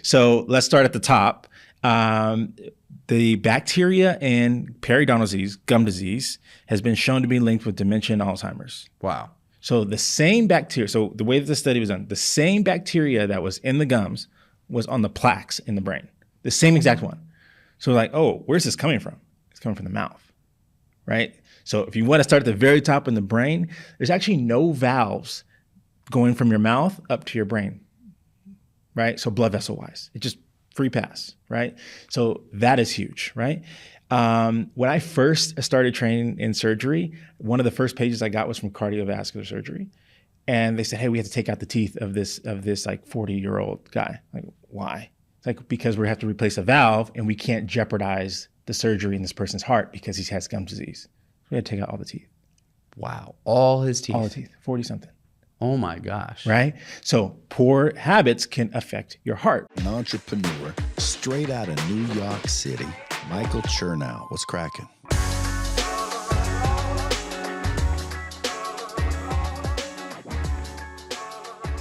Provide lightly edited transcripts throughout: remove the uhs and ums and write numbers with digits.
So let's start at the top. The bacteria in periodontal disease, gum disease, has been shown to be linked with dementia and Alzheimer's. Wow. So the same bacteria, so the way that the study was done, the same bacteria that was in the gums was on the plaques in the brain. The same exact one. So like, oh, where's this coming from? It's coming from the mouth, right? So if you want to start at the very top in the brain, there's actually no valves going from your mouth up to your brain, right? So blood vessel wise, it just free pass, right? So that is huge, right? When I first started training in surgery, one of the first pages I got was from cardiovascular surgery. And they said, hey, we have to take out the teeth of this like 40-year-old guy. Like, why? It's like, because we have to replace a valve and we can't jeopardize the surgery in this person's heart because he has gum disease. We had to take out all the teeth. Wow. All his teeth. All the teeth, 40 something. Oh my gosh. Right? So poor habits can affect your heart. An entrepreneur straight out of New York City, Michael Chernow was cracking.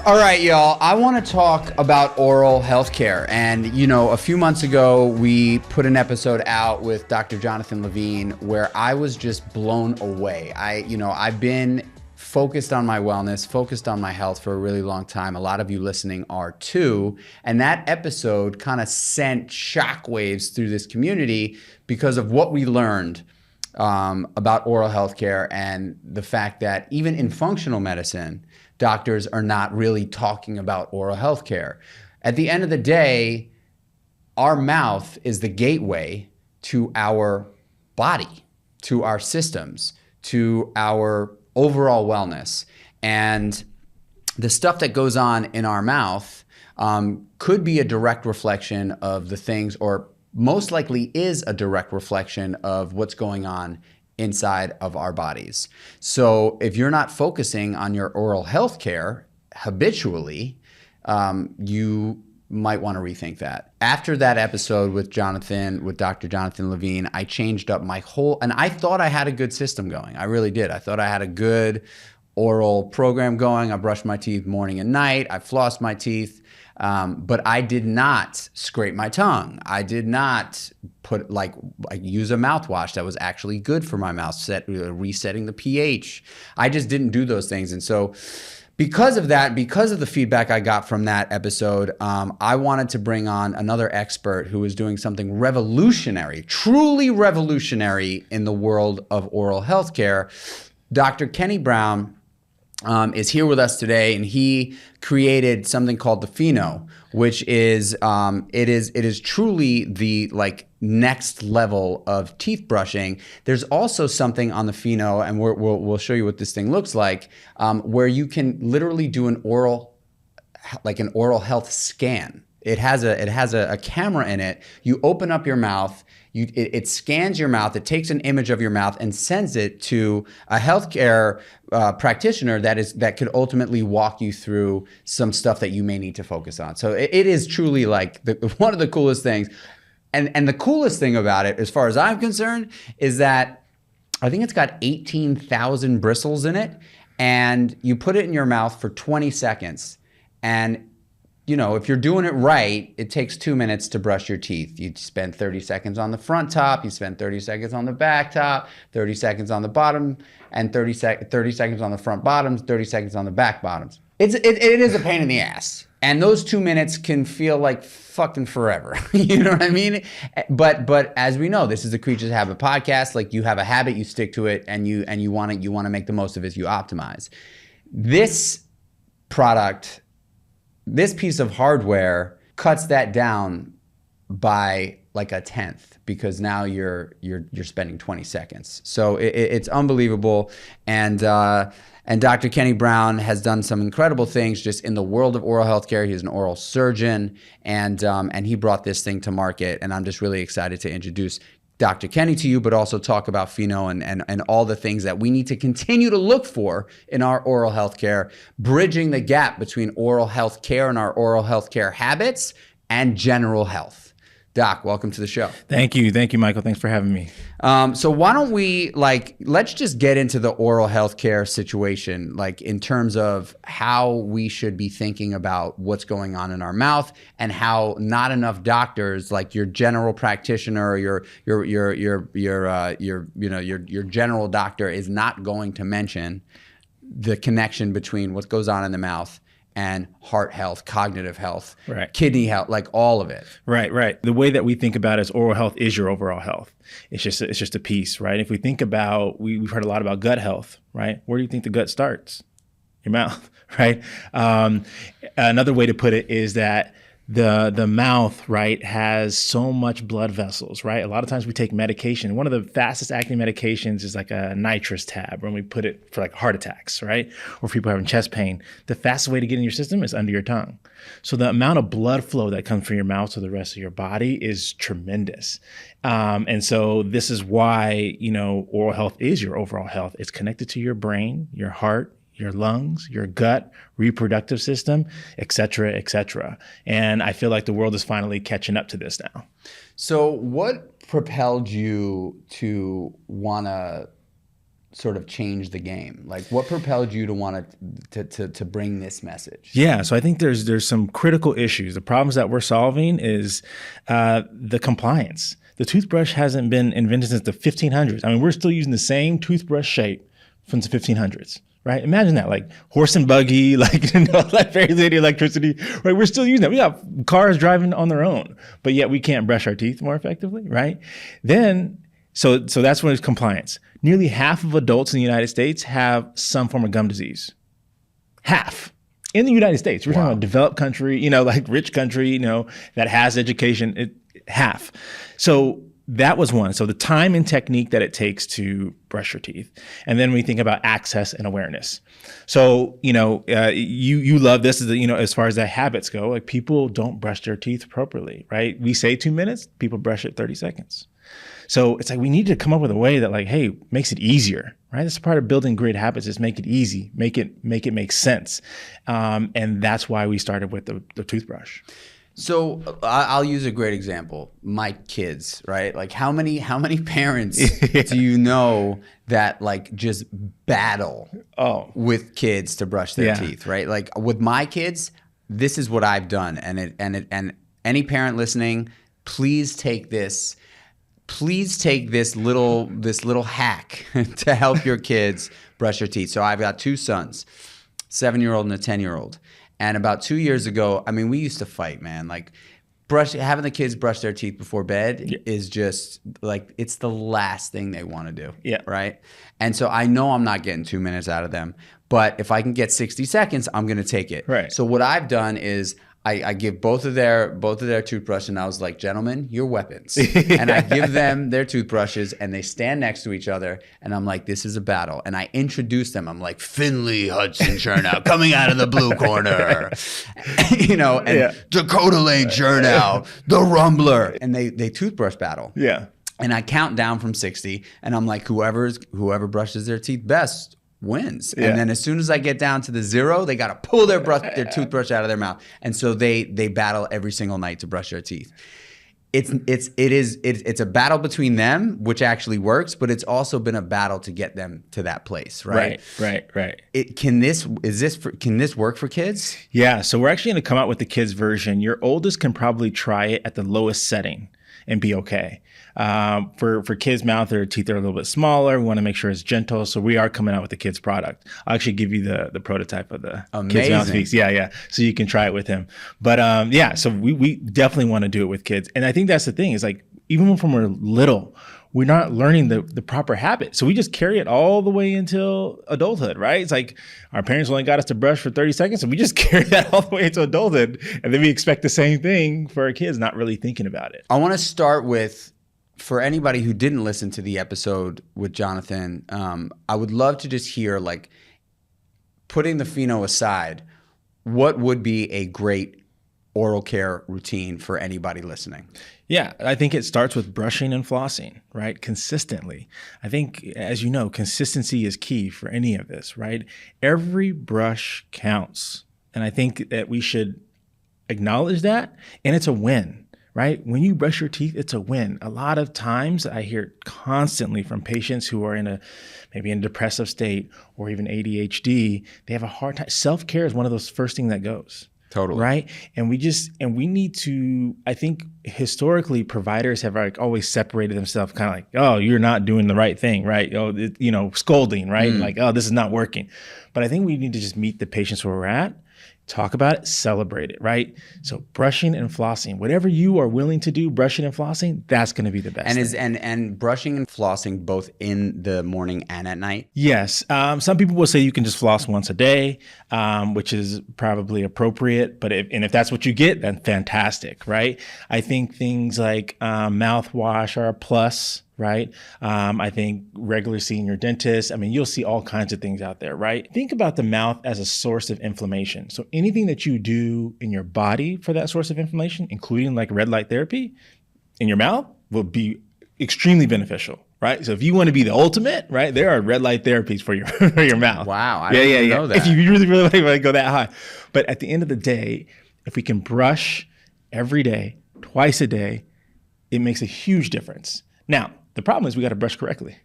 All right, y'all. I want to talk about oral health care. And, you know, a few months ago, we put an episode out with Dr. Jonathan Levine where I was just blown away. I've been focused on my wellness, focused on my health for a really long time. A lot of you listening are too. And that episode kind of sent shockwaves through this community because of what we learned about oral health care and the fact that even in functional medicine, doctors are not really talking about oral health care. At the end of the day, our mouth is the gateway to our body, to our systems, to our overall wellness. And the stuff that goes on in our mouth could be a direct reflection of the things, or most likely is a direct reflection of what's going on inside of our bodies. So if you're not focusing on your oral health care habitually, you might want to rethink that. After that episode with Dr. Jonathan Levine, I changed up my whole, and I thought I had a good system going. I really did. I thought I had a good oral program going. I brushed my teeth morning and night. I flossed my teeth. But I did not scrape my tongue. I did not use a mouthwash that was actually good for my mouth, resetting the pH. I just didn't do those things. And so because of that, because of the feedback I got from that episode, I wanted to bring on another expert who is doing something revolutionary, truly revolutionary in the world of oral health care. Dr. Kenny Brown is here with us today, and he created something called the Feno, which is it is truly the next level of teeth brushing. There's also something on the Feno, and we'll show you what this thing looks like, where you can literally do an oral health scan. It has a camera in it. You open up your mouth. It scans your mouth, it takes an image of your mouth and sends it to a healthcare practitioner that could ultimately walk you through some stuff that you may need to focus on. So it is truly one of the coolest things. And the coolest thing about it, as far as I'm concerned, is that I think it's got 18,000 bristles in it, and you put it in your mouth for 20 seconds. And you know, if you're doing it right, it takes 2 minutes to brush your teeth. You spend 30 seconds on the front top, you spend 30 seconds on the back top, 30 seconds on the bottom, and 30 seconds on the front bottoms, 30 seconds on the back bottoms. It is a pain in the ass. And those 2 minutes can feel like fucking forever. You know what I mean? But as we know, this is the Kreatures of Habit podcast. Like, you have a habit, you stick to it, and you want to make the most of it, you optimize. This product, this piece of hardware cuts that down by like a tenth, because now you're spending 20 seconds. So it's unbelievable. And Dr. Kenny Brown has done some incredible things just in the world of oral health care. He's an oral surgeon, and he brought this thing to market. And I'm just really excited to introduce Dr. Kenny to you, but also talk about Feno and all the things that we need to continue to look for in our oral health care, bridging the gap between oral health care and our oral health care habits and general health. Doc, welcome to the show. Thank you, Michael. Thanks for having me. So why don't we let's just get into the oral healthcare situation, like in terms of how we should be thinking about what's going on in our mouth and how not enough doctors, like your general practitioner or your general doctor, is not going to mention the connection between what goes on in the mouth and heart health, cognitive health, right, kidney health, like all of it. Right. The way that we think about it is oral health is your overall health. It's just a piece, right? If we think about, we've heard a lot about gut health, right? Where do you think the gut starts? Your mouth, right? Another way to put it is that the mouth, right, has so much blood vessels, right? A lot of times we take medication. One of the fastest acting medications is like a nitrous tab when we put it for like heart attacks, right? Or for people having chest pain. The fastest way to get in your system is under your tongue. So the amount of blood flow that comes from your mouth to the rest of your body is tremendous. And so this is why, oral health is your overall health. It's connected to your brain, your heart, your lungs, your gut, reproductive system, et cetera, et cetera. And I feel like the world is finally catching up to this now. So what propelled you to want to sort of change the game? Like what propelled you to want to bring this message? Yeah, so I think there's some critical issues. The problems that we're solving is the compliance. The toothbrush hasn't been invented since the 1500s. I mean, we're still using the same toothbrush shape from the 1500s. Right? Imagine that, like horse and buggy, like fairy lady electricity, right? We're still using that. We got cars driving on their own, but yet we can't brush our teeth more effectively, right? Then, so that's when it's compliance. Nearly half of adults in the United States have some form of gum disease. Half. In the United States. We're talking about developed country, like rich country, that has education, half. So that was one. So the time and technique that it takes to brush your teeth. And then we think about access and awareness. So, you love this, as far as the habits go, like people don't brush their teeth appropriately, right? We say 2 minutes, people brush it 30 seconds. So it's like we need to come up with a way that makes it easier, right? That's part of building great habits is make it easy, make it make sense. And that's why we started with the toothbrush. So I'll use a great example. My kids, right? Like how many parents do you know that just battle with kids to brush their teeth, right? Like with my kids, this is what I've done. And any parent listening, please take this little hack to help your kids brush their teeth. So I've got two sons, 7-year-old and a 10-year-old. And about 2 years ago, I mean, we used to fight, man. Like having the kids brush their teeth before bed is just it's the last thing they want to do. Yeah. Right. And so I know I'm not getting 2 minutes out of them, but if I can get 60 seconds, I'm going to take it. Right. So what I've done is I give both of their toothbrush, and I was like, gentlemen, your weapons. And I give them their toothbrushes, and they stand next to each other, and I'm like, this is a battle. And I introduce them. I'm like, Finley Hudson Chernow coming out of the blue corner, Dakota Lane Chernow, the Rumbler, and they toothbrush battle. Yeah. And I count down from 60, and I'm like, whoever brushes their teeth best wins. Yeah. And then as soon as I get down to the 0, they got to pull their toothbrush out of their mouth. And so they battle every single night to brush their teeth. It's a battle between them, which actually works, but it's also been a battle to get them to that place, right? Right. Can this work for kids? Yeah, so we're actually going to come out with the kids version. Your oldest can probably try it at the lowest setting and be okay. For kids' mouth, their teeth are a little bit smaller. We want to make sure it's gentle. So we are coming out with the kids product. I'll actually give you the prototype of the kids' mouthpiece. Yeah. So you can try it with him. But so we definitely want to do it with kids. And I think that's the thing is even when we're little, we're not learning the proper habit. So we just carry it all the way until adulthood, right? It's like our parents only got us to brush for 30 seconds. And we just carry that all the way into adulthood. And then we expect the same thing for our kids, not really thinking about it. I want to start with, for anybody who didn't listen to the episode with Jonathan, I would love to just hear, putting the Feno aside, what would be a great oral care routine for anybody listening? Yeah, I think it starts with brushing and flossing, right? Consistently. I think, as you know, consistency is key for any of this, right? Every brush counts. And I think that we should acknowledge that. And it's a win. right? When you brush your teeth, it's a win. A lot of times I hear constantly from patients who are maybe in a depressive state or even ADHD, they have a hard time. Self-care is one of those first things that goes. Totally. Right. And we need to, I think historically providers have like always separated themselves kind of like, oh, you're not doing the right thing. Right. Oh, scolding. Right. Like, oh, this is not working. But I think we need to just meet the patients where we're at, talk about it, celebrate it. Right. So brushing and flossing, whatever you are willing to do, brushing and flossing, that's going to be the best. And brushing and flossing both in the morning and at night? Yes. Some people will say you can just floss once a day, which is probably appropriate. But if that's what you get, then fantastic, right? I think things like mouthwash are a plus, right? I think regularly seeing your dentist. I mean, you'll see all kinds of things out there, right? Think about the mouth as a source of inflammation. So anything that you do in your body for that source of inflammation, including like red light therapy in your mouth, will be extremely beneficial. Right. So if you want to be the ultimate, right, there are red light therapies for your mouth. Wow. I didn't know that. If you really want to go that high. But at the end of the day, if we can brush every day, twice a day, it makes a huge difference. Now, the problem is we got to brush correctly,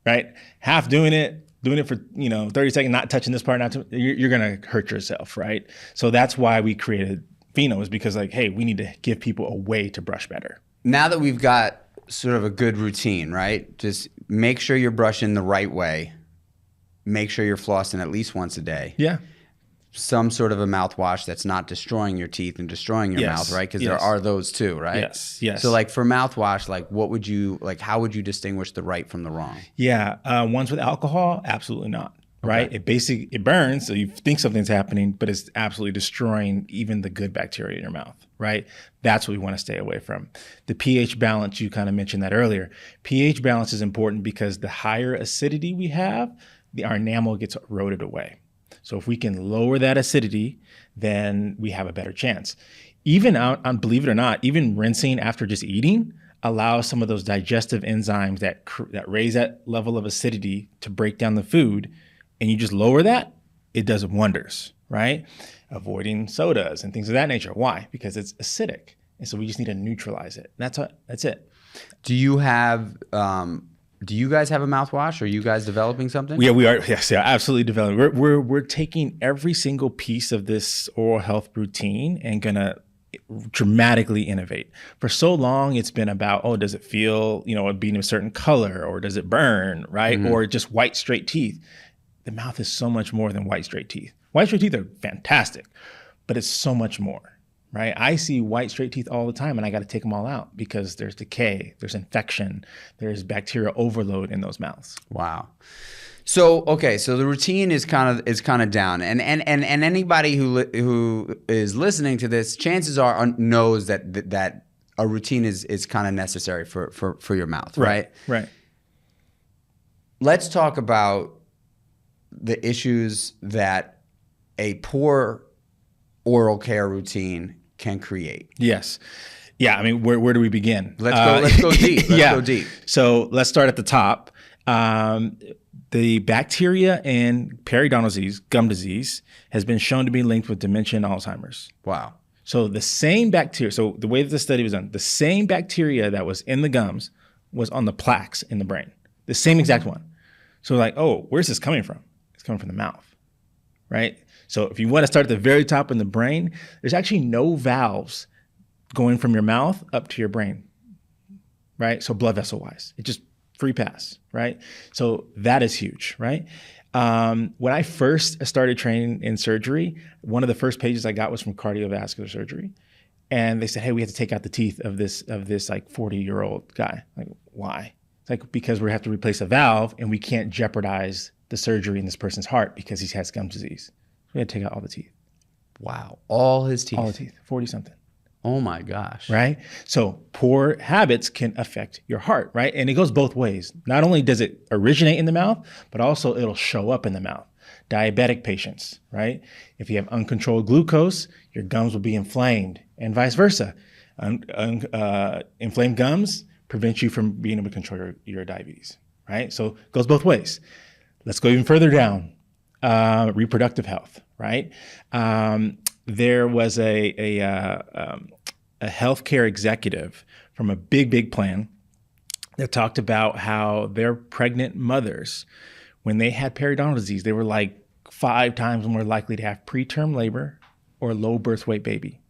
right? Half doing it for 30 seconds, not touching this part, you're going to hurt yourself, right? So that's why we created Feno, is because like, hey, we need to give people a way to brush better. Now that we've got sort of a good routine, right? Just make sure you're brushing the right way. Make sure you're flossing at least once a day. Yeah. Some sort of a mouthwash that's not destroying your teeth and destroying your mouth, right? Because there are those too, right? Yes. So like for mouthwash, like how would you distinguish the right from the wrong? Yeah. Ones with alcohol, absolutely not. Right. Okay. It burns. So you think something's happening, but it's absolutely destroying even the good bacteria in your mouth. Right. That's what we want to stay away from. The pH balance, you kind of mentioned that earlier. pH balance is important because the higher acidity we have, our enamel gets eroded away. So if we can lower that acidity, then we have a better chance. Even believe it or not, even rinsing after just eating allows some of those digestive enzymes that raise that level of acidity to break down the food. And you just lower that, it does wonders, right? Avoiding sodas and things of that nature. Why? Because it's acidic. And so we just need to neutralize it. That's it. Do you guys have a mouthwash? Are you guys developing something? Yeah, we are. Yes, yeah, absolutely developing. We're taking every single piece of this oral health routine and gonna dramatically innovate. For so long, it's been about, does it feel, being a certain color, or does it burn, right? Or just white, straight teeth. The mouth is so much more than white, straight teeth. White, straight teeth are fantastic, but it's so much more, right? I see white, straight teeth all the time, and I got to take them all out because there's decay, there's infection, there's bacterial overload in those mouths. Wow. So the routine is kind of down, and anybody who is listening to this, chances are knows that a routine is kind of necessary for your mouth, right? Right. Let's talk about the issues that a poor oral care routine can create. Yes. Yeah. I mean, where do we begin? Let's go deep. Let's go deep. So let's start at the top. The bacteria in periodontal disease, gum disease, has been shown to be linked with dementia and Alzheimer's. Wow. So the same bacteria, so the way that the study was done, the same bacteria that was in the gums was on the plaques in the brain. The same exact one. So like, oh, where's this coming from? It's coming from the mouth, right? So if you want to start at the very top in the brain, there's actually no valves going from your mouth up to your brain, right? So blood vessel wise, it just free pass, right? So that is huge, right? When I first started training in surgery, one of the first pages I got was from cardiovascular surgery. And they said, hey, we have to take out the teeth of this like 40-year-old guy. Like, why? It's like, because we have to replace a valve and we can't jeopardize the surgery in this person's heart because he has gum disease. We had to take out all the teeth. Wow. All his teeth? All the teeth, 40 something. Oh my gosh. Right? So poor habits can affect your heart, right? And it goes both ways. Not only does it originate in the mouth, but also it'll show up in the mouth. Diabetic patients, right? If you have uncontrolled glucose, your gums will be inflamed, and vice versa. Inflamed gums prevent you from being able to control your diabetes, right? So it goes both ways. Let's go even further down. Reproductive health, right? There was a a healthcare executive from a big plan that talked about how their pregnant mothers, when they had periodontal disease, they were like 5 times more likely to have preterm labor or low birth weight baby.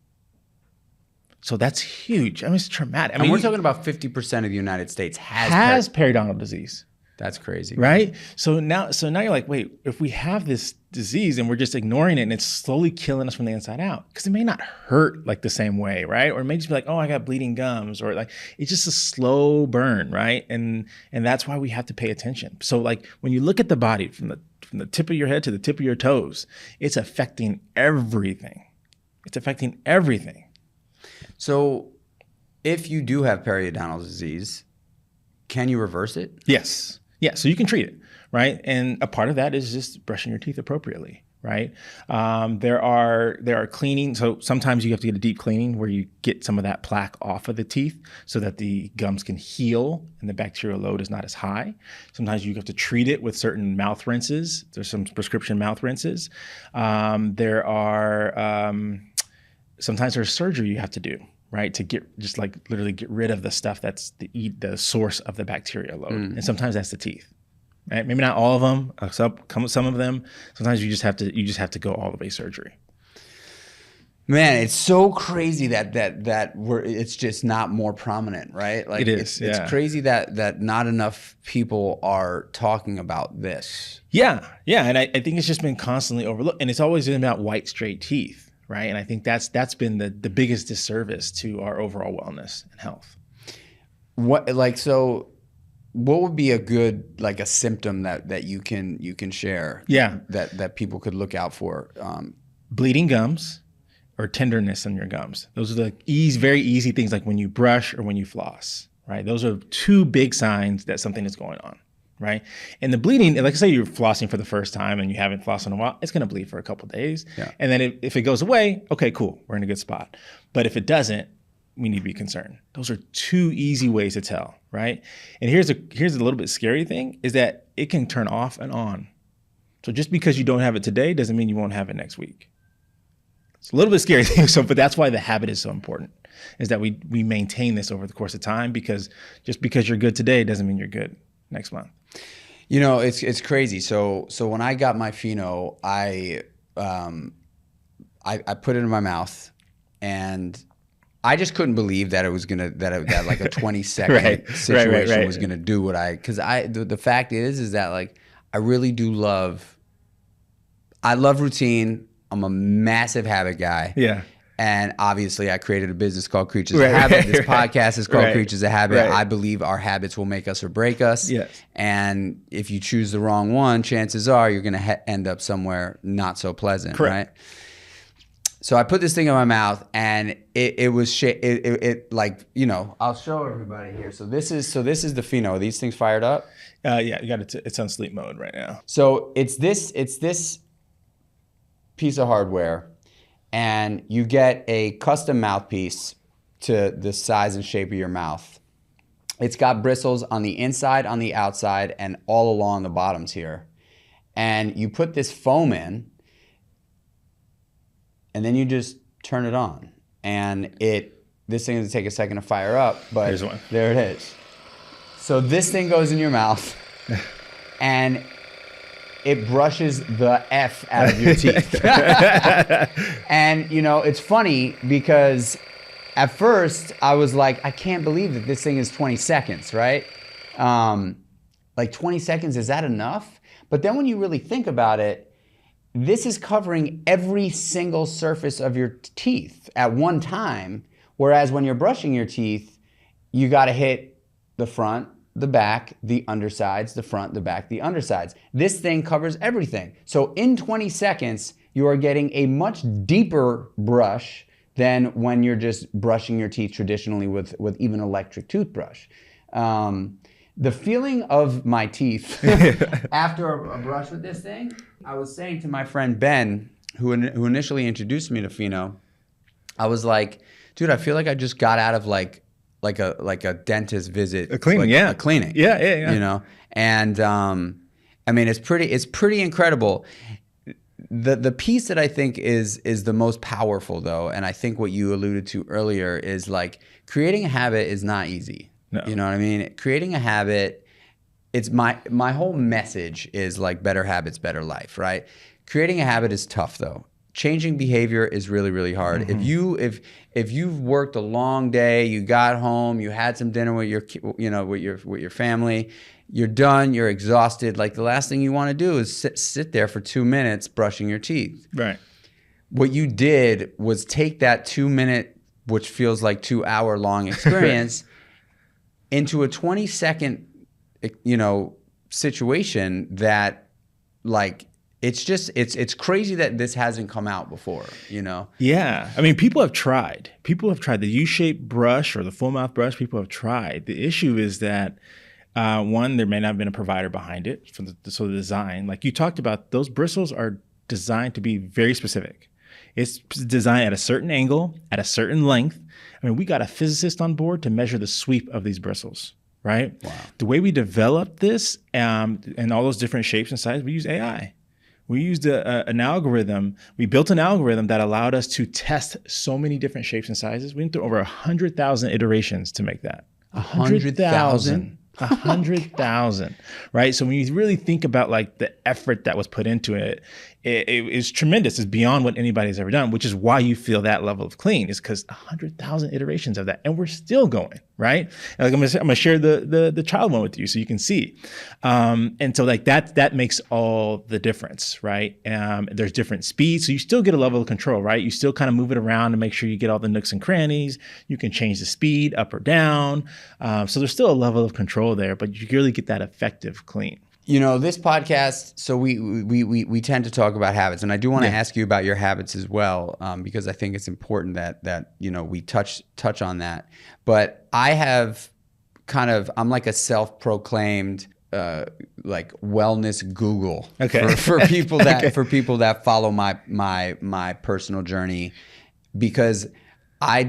So that's huge. I mean, it's traumatic. And we're talking about 50% of the United States has periodontal disease. That's crazy. Right? So now you're like, wait, if we have this disease and we're just ignoring it and it's slowly killing us from the inside out, because it may not hurt like the same way, right? Or it may just be like, oh, I got bleeding gums, or like it's just a slow burn, right? And that's why we have to pay attention. So like when you look at the body from the tip of your head to the tip of your toes, it's affecting everything. It's affecting everything. So if you do have periodontal disease, can you reverse it? Yes. Yeah, so you can treat it, right? And a part of that is just brushing your teeth appropriately, right? There are cleaning. So sometimes you have to get a deep cleaning where you get some of that plaque off of the teeth so that the gums can heal and the bacterial load is not as high. Sometimes you have to treat it with certain mouth rinses. There's some prescription mouth rinses. Sometimes there's surgery you have to do, right? To literally get rid of the stuff that's the source of the bacteria load. And sometimes that's the teeth, right? Maybe not all of them, some of them. Sometimes you just have to go all the way surgery. Man, it's so crazy that it's just not more prominent, right? Like it is. It's crazy that not enough people are talking about this. Yeah. And I think it's just been constantly overlooked. And it's always been about white, straight teeth. Right. And I think that's been the biggest disservice to our overall wellness and health. What would be a good, like a symptom that you can share? Yeah. That people could look out for? Bleeding gums or tenderness in your gums. Those are the very easy things, like when you brush or when you floss, right? Those are 2 big signs that something is going on. Right. And the bleeding, like I say, you're flossing for the first time and you haven't flossed in a while, it's going to bleed for a couple of days. Yeah. And then if it goes away, okay, cool. We're in a good spot. But if it doesn't, we need to be concerned. Those are 2 easy ways to tell. Right. And here's a little bit scary thing is that it can turn off and on. So just because you don't have it today doesn't mean you won't have it next week. It's a little bit scary thing. But that's why the habit is so important, is that we maintain this over the course of time, because just because you're good today doesn't mean you're good next month. You know, it's crazy. So when I got my Feno, I put it in my mouth, and I just couldn't believe that it was that like a 20-second situation was gonna do what because the fact is that like I really do love routine. I'm a massive habit guy. Yeah. And obviously, I created a business called Kreatures of Habit. This podcast is called Kreatures of Habit. I believe our habits will make us or break us. Yes. And if you choose the wrong one, chances are you're going to end up somewhere not so pleasant, right? So I put this thing in my mouth, and it was like, you know, I'll show everybody here. So this is the Feno. Are these things fired up? Yeah, you got it. It's on sleep mode right now. So it's this piece of hardware. And you get a custom mouthpiece to the size and shape of your mouth. It's got bristles on the inside, on the outside, and all along the bottoms here. And you put this foam in, and then you just turn it on. And this thing is going to take a second to fire up, but there it is. So this thing goes in your mouth, and it brushes the F out of your teeth. And, you know, it's funny because at first I was like, I can't believe that this thing is 20 seconds, right? Like 20 seconds, is that enough? But then when you really think about it, this is covering every single surface of your teeth at one time. Whereas when you're brushing your teeth, you got to hit the front, the back, the undersides, the front, the back, the undersides. This thing covers everything. So in 20 seconds, you are getting a much deeper brush than when you're just brushing your teeth traditionally with even electric toothbrush. The feeling of my teeth after a brush with this thing, I was saying to my friend Ben, who initially introduced me to Feno, I was like, dude, I feel like I just got out of like a dentist visit, a cleaning, a cleaning, yeah, you know. And I mean, it's pretty incredible. the piece that I think is the most powerful though, and I think what you alluded to earlier is like creating a habit is not easy. No. You know what I mean? Creating a habit, it's my whole message is like better habits, better life, right? Creating a habit is tough though. Changing behavior is really, really hard. Mm-hmm. If you've worked a long day, you got home, you had some dinner with your family, you're done, you're exhausted. Like the last thing you want to do is sit there for 2 minutes brushing your teeth. Right. What you did was take that 2 minute, which feels like 2 hour long experience, into a 20-second, situation that like. It's crazy that this hasn't come out before, Yeah. I mean, people have tried. The U-shaped brush or the full mouth brush, people have tried. The issue is that, one, there may not have been a provider behind it. So the design, like you talked about, those bristles are designed to be very specific. It's designed at a certain angle, at a certain length. I mean, we got a physicist on board to measure the sweep of these bristles, right? Wow. The way we developed this and all those different shapes and sizes, we use AI. We used an algorithm. We built an algorithm that allowed us to test so many different shapes and sizes. We went through over 100,000 iterations to make that. 100,000? 100,000, right? So when you really think about like the effort that was put into it, it is tremendous. It's beyond what anybody's ever done, which is why you feel that level of clean, is because 100,000 iterations of that, and we're still going, right? And like I'm gonna share the child one with you so you can see, and so like that makes all the difference, right? There's different speeds, so you still get a level of control, right? You still kind of move it around to make sure you get all the nooks and crannies. You can change the speed up or down, so there's still a level of control there, but you really get that effective clean. This podcast, so we tend to talk about habits, and I do want to ask you about your habits as well, because I think it's important that we touch on that. But I have I'm like a self-proclaimed like wellness Google for people that follow my personal journey, because I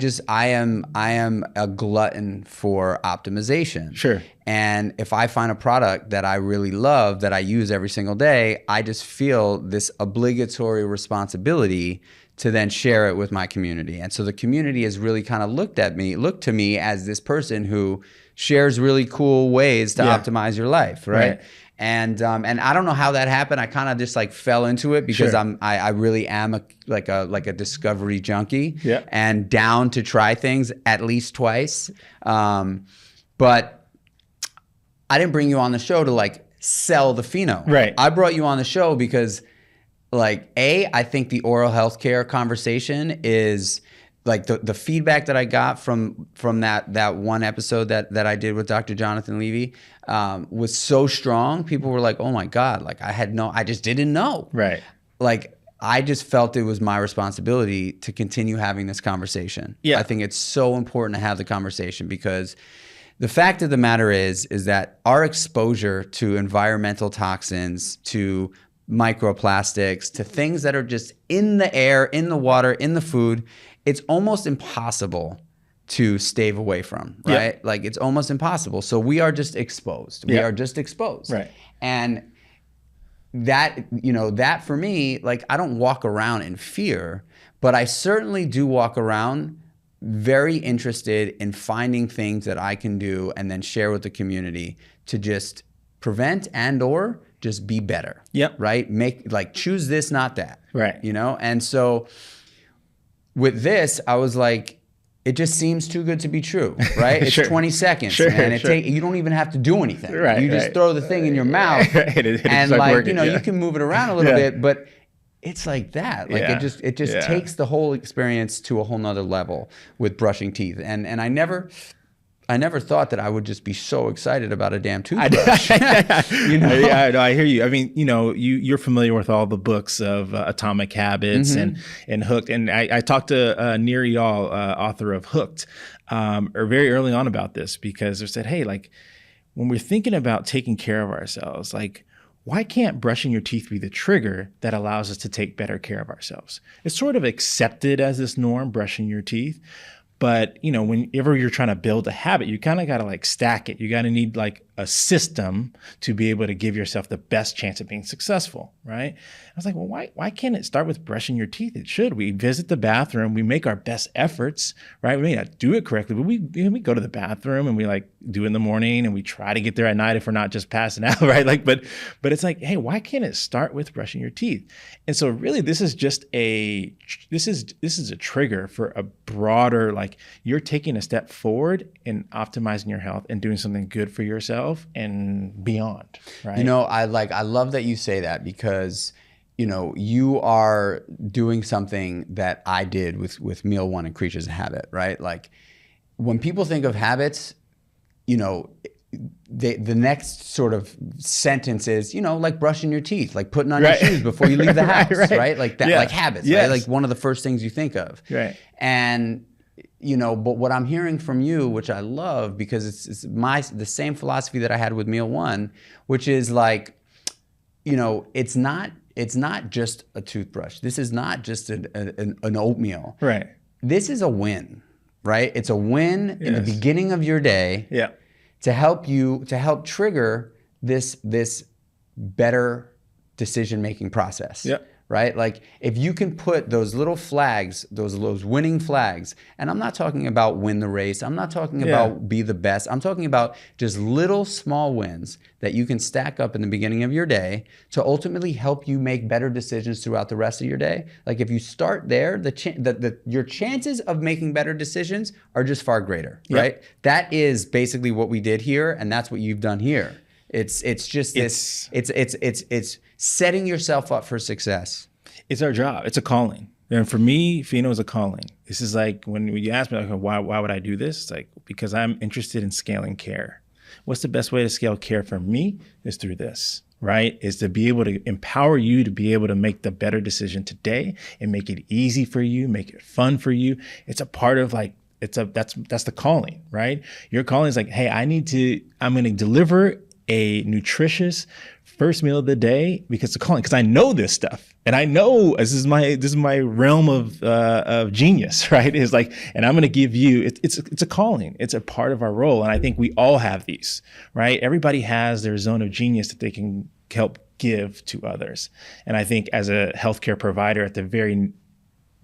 am a glutton for optimization. Sure. And if I find a product that I really love that I use every single day, I just feel this obligatory responsibility to then share it with my community. And so the community has really kind of looked to me as this person who shares really cool ways to optimize your life, right? And I don't know how that happened. I kind of just like fell into it because I really am a discovery junkie and down to try things at least twice. But I didn't bring you on the show to like sell the Feno. Right. I brought you on the show because I think the oral healthcare conversation is like the feedback that I got from that one episode that I did with Dr. Jonathan Levy was so strong. People were like, "Oh my God!" Like I just didn't know. Right. Like I just felt it was my responsibility to continue having this conversation. Yeah. I think it's so important to have the conversation because the fact of the matter is that our exposure to environmental toxins, to microplastics, to things that are just in the air, in the water, in the food, it's almost impossible to stave away from, right? Yep. Like it's almost impossible. So we are just exposed. We are just exposed. Right. And that for me, like I don't walk around in fear, but I certainly do walk around very interested in finding things that I can do and then share with the community to just prevent and or just be better. Yep. Right? Choose this, not that. Right. And so with this, I was like, it just seems too good to be true, right? It's 20 seconds, man. You don't even have to do anything. Right. You just throw the thing in your mouth and you can move it around a little bit, but it's like that. Like it just takes the whole experience to a whole nother level with brushing teeth. And I never thought that I would just be so excited about a damn toothbrush. I hear you. I mean, you're familiar with all the books of Atomic Habits and Hooked. And I talked to Nir Eyal, author of Hooked, very early on about this because they said, hey, like when we're thinking about taking care of ourselves, like why can't brushing your teeth be the trigger that allows us to take better care of ourselves? It's sort of accepted as this norm, brushing your teeth. But, whenever you're trying to build a habit, you kind of got to like stack it. You got to need like a system to be able to give yourself the best chance of being successful, right? I was like, well, why can't it start with brushing your teeth? It should. We visit the bathroom, we make our best efforts, right? We may not do it correctly, but we go to the bathroom and we like do it in the morning and we try to get there at night if we're not just passing out, right? Like, but it's like, hey, why can't it start with brushing your teeth? And so really this is just this is a trigger for a broader, like you're taking a step forward in optimizing your health and doing something good for yourself and beyond, right? You know, I love that you say that because, you know, you are doing something that I did with Meal One and Creatures of Habit, right? Like when people think of habits, you know, the next sort of sentence is, you know, like brushing your teeth, like putting on your shoes before you leave the house, right? Like that, like habits, right? Like one of the first things you think of. Right. And, you know, but what I'm hearing from you, which I love because it's the same philosophy that I had with Meal One, which is like, you know, it's not just a toothbrush. This is not just an oatmeal. Right. This is a win, right? It's a win in the beginning of your day. Yeah. To help trigger this better decision-making process. Yeah. Right? Like if you can put those little flags, those winning flags, and I'm not talking about win the race, I'm not talking about be the best, I'm talking about just little small wins that you can stack up in the beginning of your day to ultimately help you make better decisions throughout the rest of your day. Like if you start there, your chances of making better decisions are just far greater, right? That is basically what we did here, and that's what you've done here. It's setting yourself up for success. It's our job. It's a calling. And for me, Feno is a calling. This is like when you ask me, like, why would I do this? It's like, because I'm interested in scaling care. What's the best way to scale care for me is through this, right? Is to be able to empower you to be able to make the better decision today and make it easy for you, make it fun for you. It's a part of like, that's the calling, right? Your calling is like, hey, I'm going to deliver a nutritious first meal of the day because I know this stuff and I know this is my realm of genius, right? It's like, and I'm going to give you, it's a calling. It's a part of our role. And I think we all have these, right? Everybody has their zone of genius that they can help give to others. And I think as a healthcare provider at the very,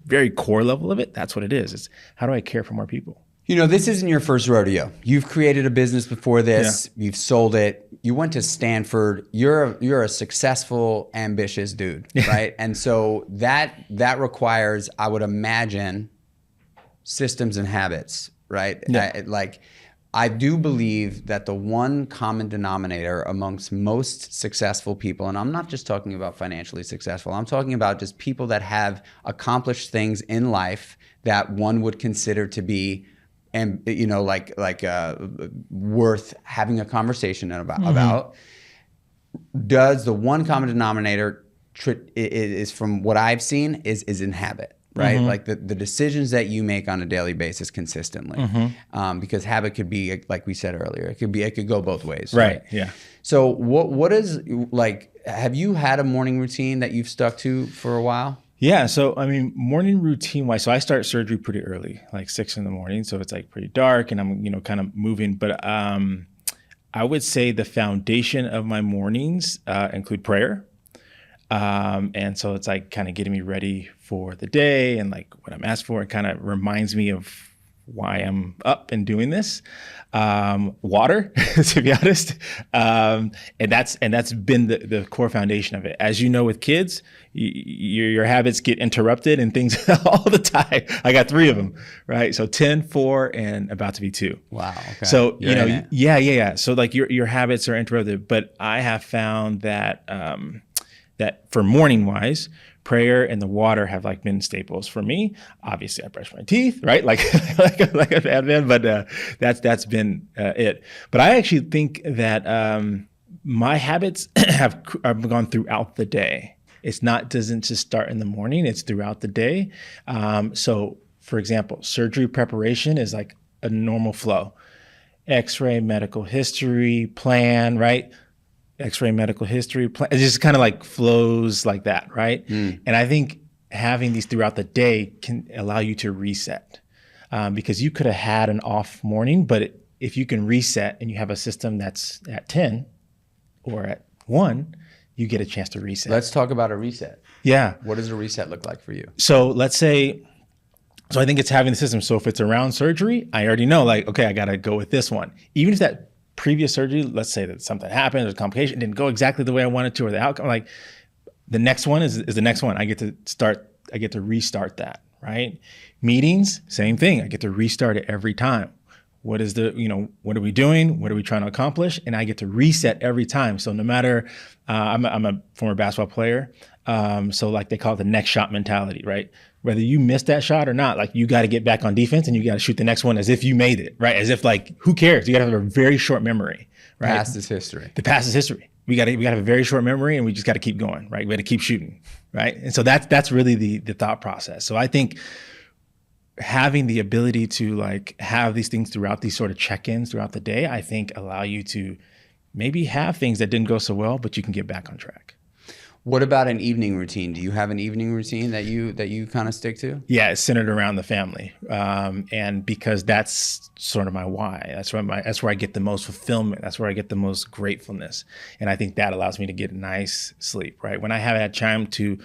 very core level of it, that's what it is. It's how do I care for more people? You know, this isn't your first rodeo. You've created a business before this. Yeah. You've sold it. You went to Stanford. You're a successful, ambitious dude, right? And so that requires, I would imagine, systems and habits, right? Yeah. I do believe that the one common denominator amongst most successful people, and I'm not just talking about financially successful, I'm talking about just people that have accomplished things in life that one would consider to be, and you know, worth having a conversation about. Does the one common denominator is, from what I've seen, is in habit, right? Mm-hmm. Like the decisions that you make on a daily basis consistently, because habit could be, like we said earlier, it could go both ways, right? Yeah. So what is, like, have you had a morning routine that you've stuck to for a while? Yeah. So, I mean, morning routine wise, so I start surgery pretty early, like 6 a.m. So it's like pretty dark and I'm, kind of moving. But I would say the foundation of my mornings include prayer. And so it's like kind of getting me ready for the day and like what I'm asked for. It kind of reminds me of why I'm up and doing this. Water, to be honest. And that's been the core foundation of it. As you know, with kids, your habits get interrupted and things all the time. I got 3 of them, right? So 10, 4, and about to be 2. Wow. Okay. So, yeah. So like your habits are interrupted, but I have found that, that for morning wise, prayer and the water have like been staples for me. Obviously, I brush my teeth, right? Like a bad man, but that's been it. But I actually think that my habits have gone throughout the day. Doesn't just start in the morning; it's throughout the day. So, for example, surgery preparation is like a normal flow. X-ray, medical history, plan, right? X-ray, medical history, it just kind of like flows like that, right? And I think having these throughout the day can allow you to reset, because you could have had an off morning, but if you can reset and you have a system that's at 10 or at 1, you get a chance to reset. Let's talk about a reset. Yeah. What does a reset look like for you? So let's say, so I think it's having the system. So if it's around surgery, I already know, like, okay, I got to go with this one. Even if that previous surgery, let's say that something happened, there's a complication, didn't go exactly the way I wanted to, or the outcome, like the next one is the next one. I get to restart that, right? Meetings, same thing. I get to restart it every time. What is what are we doing? What are we trying to accomplish? And I get to reset every time. So no matter, I'm a former basketball player. So like they call it the next shot mentality, right? Whether you missed that shot or not, like you got to get back on defense and you got to shoot the next one as if you made it, right? As if like, who cares? You got to have a very short memory, right? Past is history. The past is history. We got to have a very short memory and we just got to keep going, right? We got to keep shooting, right? And so that's really the thought process. So I think having the ability to like have these things throughout these sort of check-ins throughout the day, I think allow you to maybe have things that didn't go so well, but you can get back on track. What about an evening routine? Do you have an evening routine that you kind of stick to? Yeah, it's centered around the family, and because that's sort of my why. That's where I get the most fulfillment. That's where I get the most gratefulness, and I think that allows me to get a nice sleep. Right when I have had time to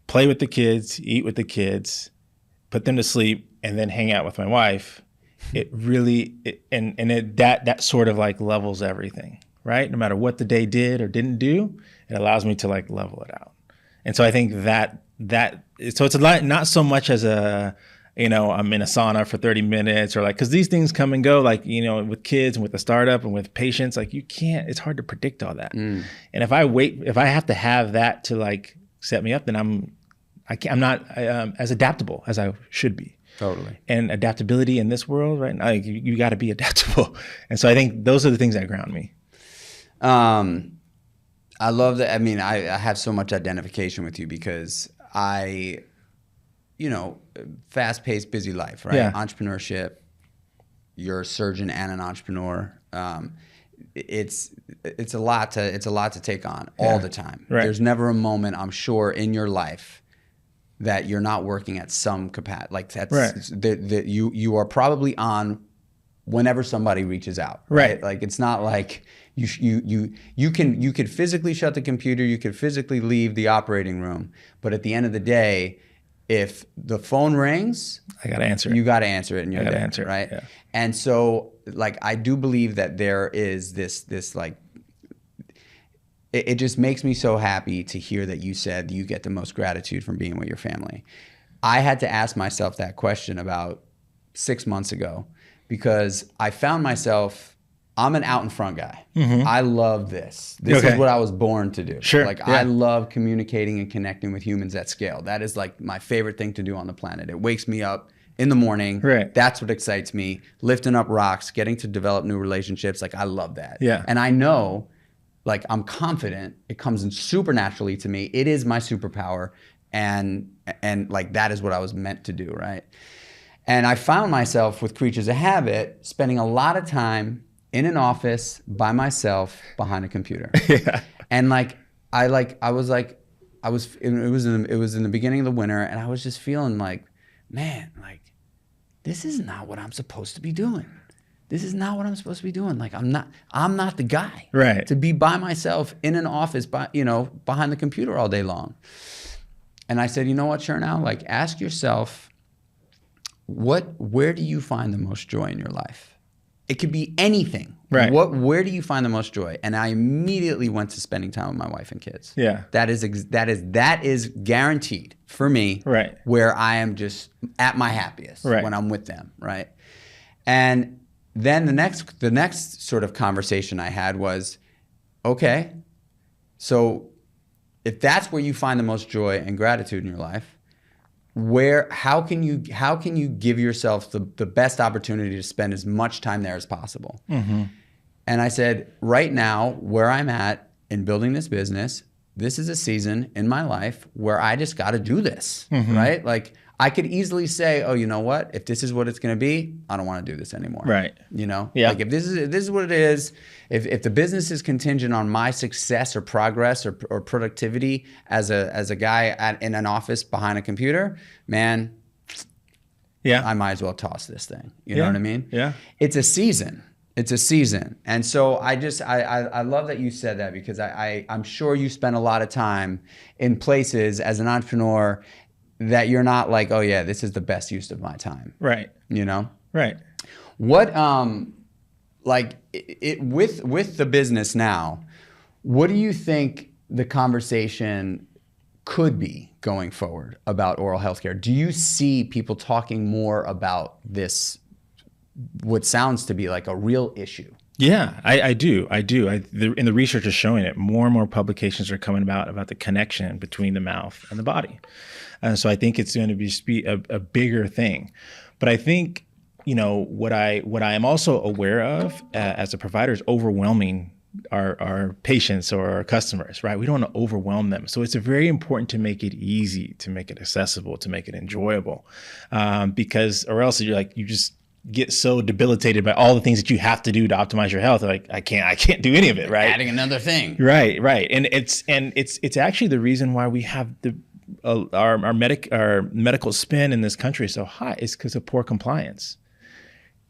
play with the kids, eat with the kids, put them to sleep, and then hang out with my wife, it really that sort of like levels everything. Right, no matter what the day did or didn't do, it allows me to like level it out. And so I think so it's a lot, not so much as I'm in a sauna for 30 minutes or like, cause these things come and go, like, with kids and with the startup and with patients, like it's hard to predict all that. And if I have to have that to like set me up, then I'm not as adaptable as I should be. Totally. And adaptability in this world right now, like, you got to be adaptable. And so I think those are the things that ground me. I love that. I mean, I have so much identification with you because fast-paced, busy life, right? Yeah. Entrepreneurship. You're a surgeon and an entrepreneur. It's a lot to take on all the time. Right. There's never a moment, I'm sure, in your life that you're not working at some capacity. Like that's that you are probably on whenever somebody reaches out. Right. Like it's not like you could physically shut the computer, you could physically leave the operating room, but at the end of the day, if the phone rings, I got to answer it. You got to answer it, and you're I got to there, answer it, right? yeah. And so, like, I do believe that there is this like, it just makes me so happy to hear that you said you get the most gratitude from being with your family. I had to ask myself that question about 6 months ago because I found myself, I'm an out in front guy. Mm-hmm. I love this. This is what I was born to do. Sure. Like I love communicating and connecting with humans at scale. That is like my favorite thing to do on the planet. It wakes me up in the morning. Right. That's what excites me. Lifting up rocks, getting to develop new relationships. Like I love that. Yeah. And I know, like I'm confident it comes in super naturally to me. It is my superpower. And like that is what I was meant to do, right? And I found myself with Creatures of Habit spending a lot of time in an office by myself behind a computer. Yeah. And like it was in the beginning of the winter and I was just feeling like, man, like this is not what I'm supposed to be doing. This is not what I'm supposed to be doing. Like I'm not the guy. Right. To be by myself in an office behind the computer all day long. And I said, you know what, Chernow? Like ask yourself, where do you find the most joy in your life? It could be anything. Right. Where do you find the most joy? And I immediately went to spending time with my wife and kids. Yeah. That is guaranteed for me. Right. Where I am just at my happiest when I'm with them. Right. And then the next sort of conversation I had was, okay, so if that's where you find the most joy and gratitude in your life, how can you give yourself the best opportunity to spend as much time there as possible? Mm-hmm. And I said, right now, where I'm at in building this business, this is a season in my life where I just got to do this, right? Like I could easily say, oh, you know what? If this is what it's going to be, I don't want to do this anymore. Right. You know? Yeah. Like if this is what it is, if the business is contingent on my success or progress or productivity as a guy in an office behind a computer, man, Yeah. I might as well toss this thing. You know what I mean? Yeah. It's a season. It's a season. And so I love that you said that, because I'm sure you spend a lot of time in places as an entrepreneur that you're not like, oh yeah, this is the best use of my time. Right. You know? Right. What, like with the business now, what do you think the conversation could be going forward about oral healthcare? Do you see people talking more about this, what sounds to be like a real issue? Yeah, I do. And the research is showing it. More and more publications are coming about the connection between the mouth and the body. And so I think it's going to be a bigger thing. But I think, what I am also aware of as a provider is overwhelming our patients or our customers, right? We don't want to overwhelm them. So it's very important to make it easy, to make it accessible, to make it enjoyable, because or else you just get so debilitated by all the things that you have to do to optimize your health. Like I can't do any of it, right? Adding another thing. Right. And it's actually the reason why we have our medical spend in this country is so high is because of poor compliance.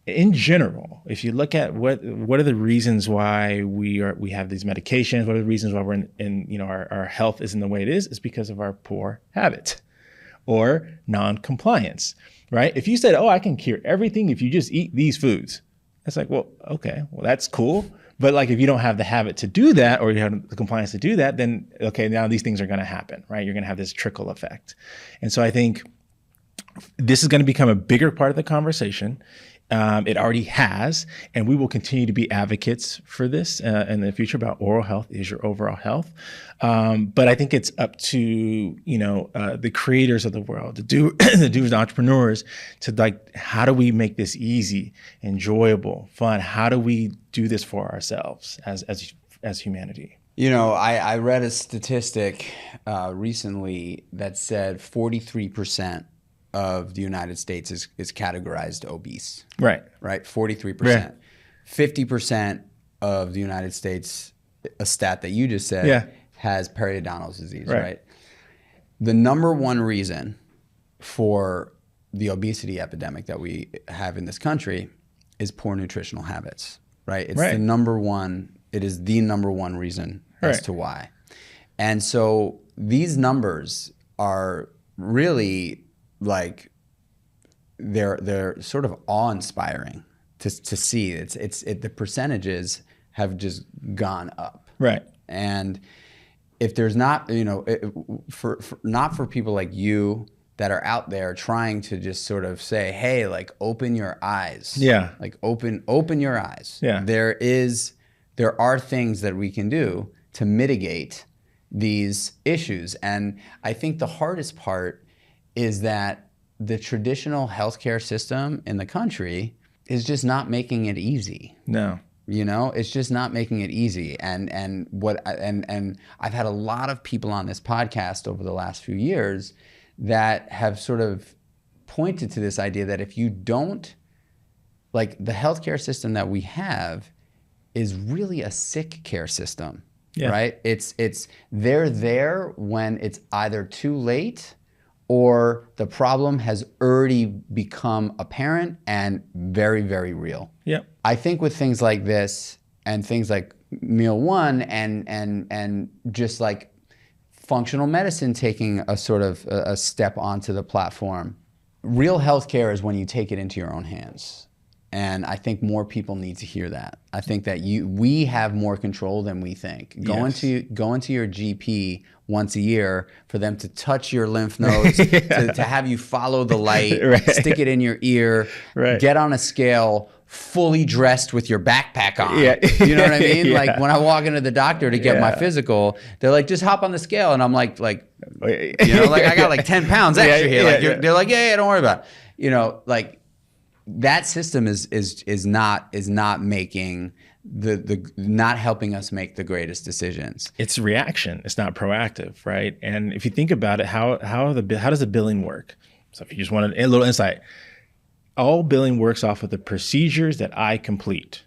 In general, if you look at what are the reasons why we have these medications, what are the reasons why we're in our health isn't the way it is because of our poor habit or non-compliance, right? If you said, oh, I can cure everything if you just eat these foods, it's like, well, okay, well, that's cool. But like, if you don't have the habit to do that, or you have the compliance to do that, then okay, now these things are going to happen, right? You're going to have this trickle effect. And so I think this is going to become a bigger part of the conversation. It already has, and we will continue to be advocates for this in the future about oral health is your overall health. But I think it's up to the creators of the world, the doers, the entrepreneurs, to like, how do we make this easy, enjoyable, fun? How do we do this for ourselves as humanity? I read a statistic recently that said 43% of the United States is categorized obese. Right. 43%. Right. 50% of the United States, a stat that you just said, has periodontal disease, right? The number one reason for the obesity epidemic that we have in this country is poor nutritional habits, right? It's the number one, it is the number one reason as to why. And so these numbers are really like they're sort of awe-inspiring to see. It's the percentages have just gone up. Right. And if there's not, not for people like you that are out there trying to just sort of say, hey, like open your eyes. Yeah. Like open your eyes. Yeah. There are things that we can do to mitigate these issues. And I think the hardest part is that the traditional healthcare system in the country is just not making it easy. No. It's just not making it easy. And I've had a lot of people on this podcast over the last few years that have sort of pointed to this idea that if you don't, like, the healthcare system that we have is really a sick care system, right? They're there when it's either too late or the problem has already become apparent and very, very real. Yep. I think with things like this and things like Meal One and just like functional medicine taking a sort of a step onto the platform, real healthcare is when you take it into your own hands. And I think more people need to hear that. I think that we have more control than we think. Go into your GP once a year for them to touch your lymph nodes, to have you follow the light, stick it in your ear, get on a scale, fully dressed with your backpack on. You know what I mean? Like when I walk into the doctor to get my physical, they're like, just hop on the scale. And I'm like, I got like 10 pounds extra here. Like they're like, yeah, don't worry about it. Like, that system is not making not helping us make the greatest decisions. It's reaction. It's not proactive, right? And if you think about it, how does the billing work? So if you just want a little insight, all billing works off of the procedures that I complete.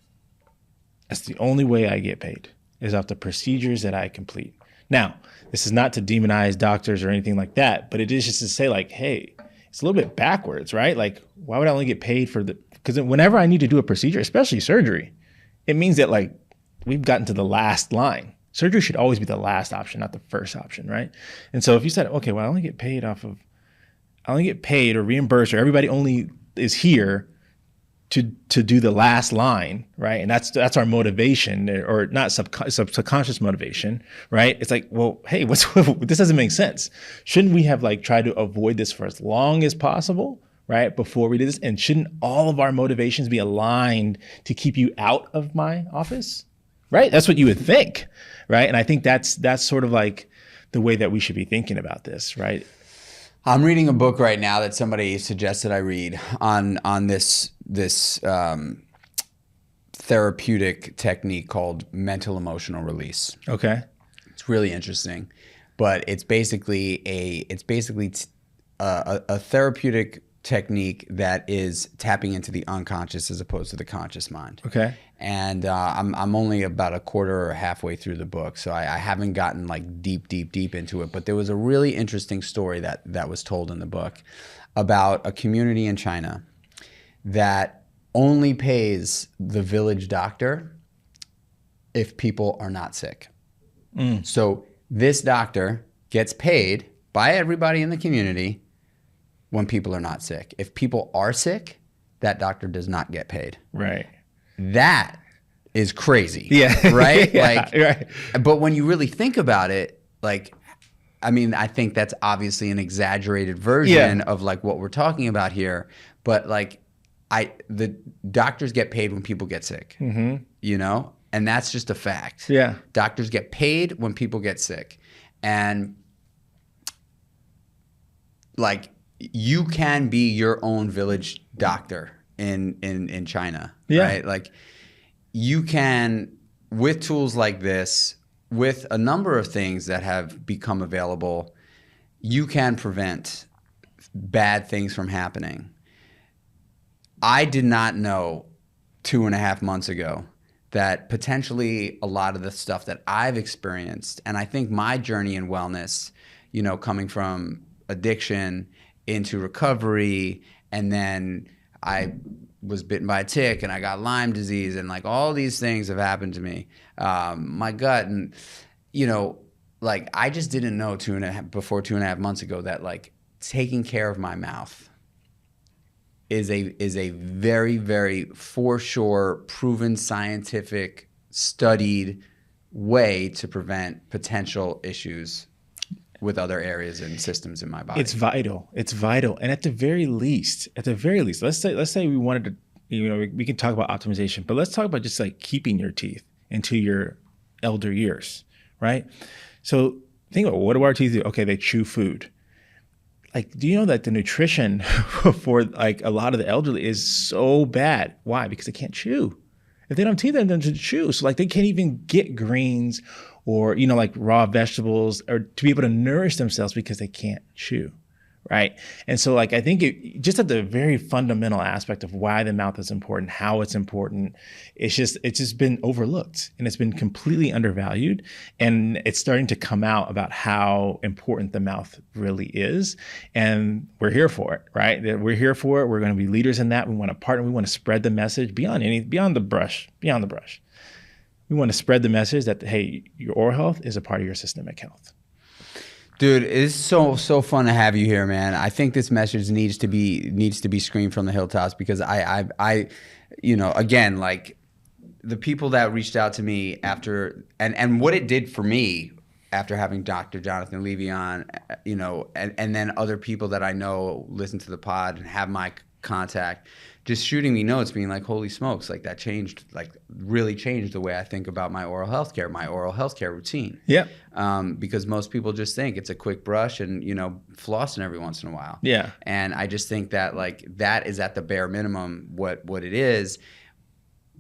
That's the only way I get paid, is off the procedures that I complete. Now, this is not to demonize doctors or anything like that, but it is just to say, like, hey, it's a little bit backwards, right? Like, why would I only get paid for because whenever I need to do a procedure, especially surgery, it means that like we've gotten to the last line. Surgery should always be the last option, not the first option, right? And so if you said, okay, well, I only get paid or reimbursed, or everybody only is here to do the last line, right? And that's our motivation, or not subconscious motivation, right? It's like, well, hey, this doesn't make sense. Shouldn't we have like tried to avoid this for as long as possible, right? Before we did this, and shouldn't all of our motivations be aligned to keep you out of my office, right? That's what you would think, right? And I think that's sort of like the way that we should be thinking about this, right? I'm reading a book right now that somebody suggested I read on this therapeutic technique called mental emotional release. Okay. It's really interesting, but it's basically a therapeutic technique that is tapping into the unconscious as opposed to the conscious mind. Okay. And I'm only about a quarter or halfway through the book, so I haven't gotten like deep into it. But there was a really interesting story that was told in the book about a community in China that only pays the village doctor if people are not sick. So this doctor gets paid by everybody in the community when people are not sick. If people are sick, that doctor does not get paid. Right. That is crazy. Yeah. Right? Yeah, right. But when you really think about it, like, I mean, I think that's obviously an exaggerated version of like what we're talking about here. But like, the doctors get paid when people get sick, you know? And that's just a fact. Yeah. Doctors get paid when people get sick. And like, you can be your own village doctor in China, right? Like, you can, with tools like this, with a number of things that have become available, you can prevent bad things from happening. I did not know 2.5 months ago that potentially a lot of the stuff that I've experienced, and I think my journey in wellness, you know, coming from addiction into recovery, and then I was bitten by a tick and I got Lyme disease, and like all these things have happened to me. My gut, and you know, like I just didn't know before 2.5 months ago that like taking care of my mouth is a very, very for sure proven scientific studied way to prevent potential issues with other areas and systems in my body. It's vital. And at the very least, let's say we wanted to, you know, we can talk about optimization, but let's talk about just like keeping your teeth into your elder years, right? So think about, what do our teeth do? Okay, they chew food. Like, do you know that the nutrition for like a lot of the elderly is so bad? Why? Because they can't chew. If they don't have teeth, they don't chew. So like they can't even get greens or, you know, like raw vegetables, or to be able to nourish themselves because they can't chew, right? And so like I think just at the very fundamental aspect of why the mouth is important, how it's important, it's just been overlooked and it's been completely undervalued. And it's starting to come out about how important the mouth really is. And we're here for it, right? We're here for it. We're going to be leaders in that. We want to partner. We want to spread the message beyond the brush. We want to spread the message that, hey, your oral health is a part of your systemic health. Dude, it's so fun to have you here, man. I think this message needs to be screamed from the hilltops, because I you know, again, like the people that reached out to me after, and what it did for me after having Dr. Jonathan Levy on, you know, and then other people that I know listen to the pod and have my contact, just shooting me notes being like, holy smokes, like that changed, like really changed the way I think about my oral health care routine. Yeah. Because most people just think it's a quick brush and, you know, flossing every once in a while. Yeah. And I just think that like that is at the bare minimum what it is.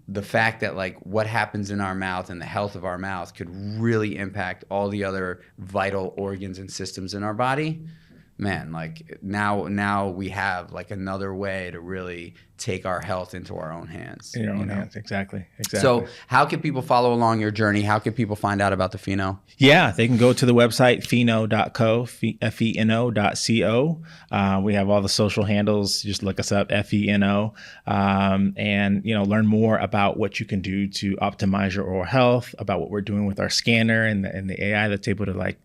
The fact that like what happens in our mouth and the health of our mouth could really impact all the other vital organs and systems in our body. man, like now we have like another way to really take our health into our own hands. In your own hands, exactly. So how can people follow along your journey? How can people find out about the Feno? Yeah, they can go to the website, feno.co, feno.co. We have all the social handles. Just look us up, FENO, and learn more about what you can do to optimize your oral health, about what we're doing with our scanner and the AI that's able to like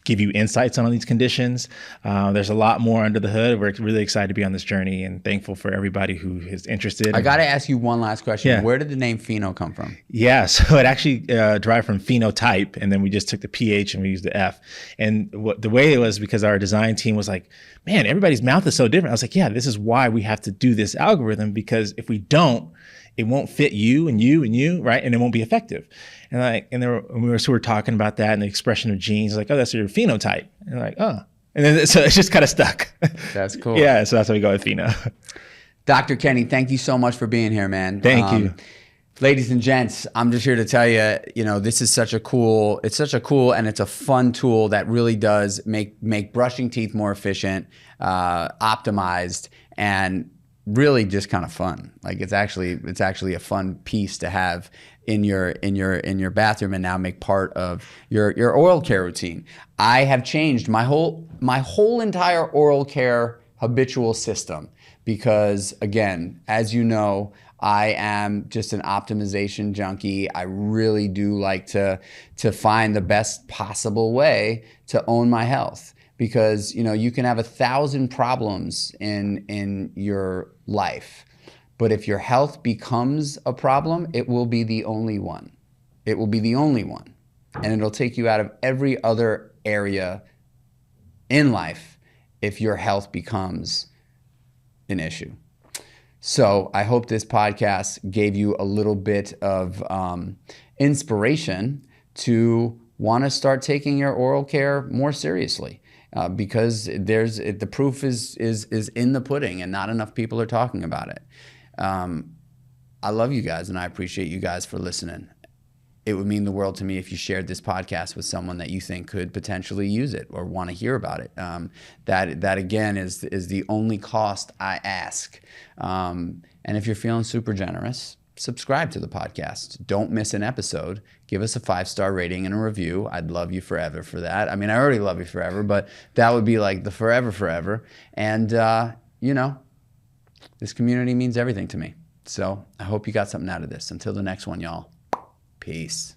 give you insights on all these conditions. There's a lot more under the hood. We're really excited to be on this journey and thankful for everybody who is interested. I got to ask you one last question. Yeah. Where did the name Feno come from? Yeah, so it actually derived from phenotype, and then we just took the PH and we used the F. And the way it was because our design team was like, man, everybody's mouth is so different. I was like, yeah, this is why we have to do this algorithm, because if we don't, it won't fit you and you and you, right? And it won't be effective. And we were sort of talking about that and the expression of genes, like, oh, that's your phenotype. And like, oh. And then so it's just kind of stuck. That's cool. Yeah, so that's why we go with Feno. Dr. Kenny, thank you so much for being here, man. Thank you. Ladies and gents, I'm just here to tell you, this is such a cool and it's a fun tool that really does make brushing teeth more efficient, optimized, and really just kind of fun. Like it's actually a fun piece to have in your bathroom and now make part of your oral care routine. I have changed my whole entire oral care habitual system because, again, as you know, I am just an optimization junkie. I really do like to find the best possible way to own my health. Because you can have 1,000 problems in your life, but if your health becomes a problem, it will be the only one. It will be the only one, and it'll take you out of every other area in life if your health becomes an issue. So I hope this podcast gave you a little bit of inspiration to want to start taking your oral care more seriously. Because the proof is in the pudding and not enough people are talking about it. I love you guys and I appreciate you guys for listening. It would mean the world to me if you shared this podcast with someone that you think could potentially use it or want to hear about it. That again is the only cost I ask. And if you're feeling super generous, subscribe to the podcast. Don't miss an episode. Give us a 5-star rating and a review. I'd love you forever for that. I mean, I already love you forever, but that would be like the forever. And, this community means everything to me. So I hope you got something out of this. Until the next one, y'all. Peace.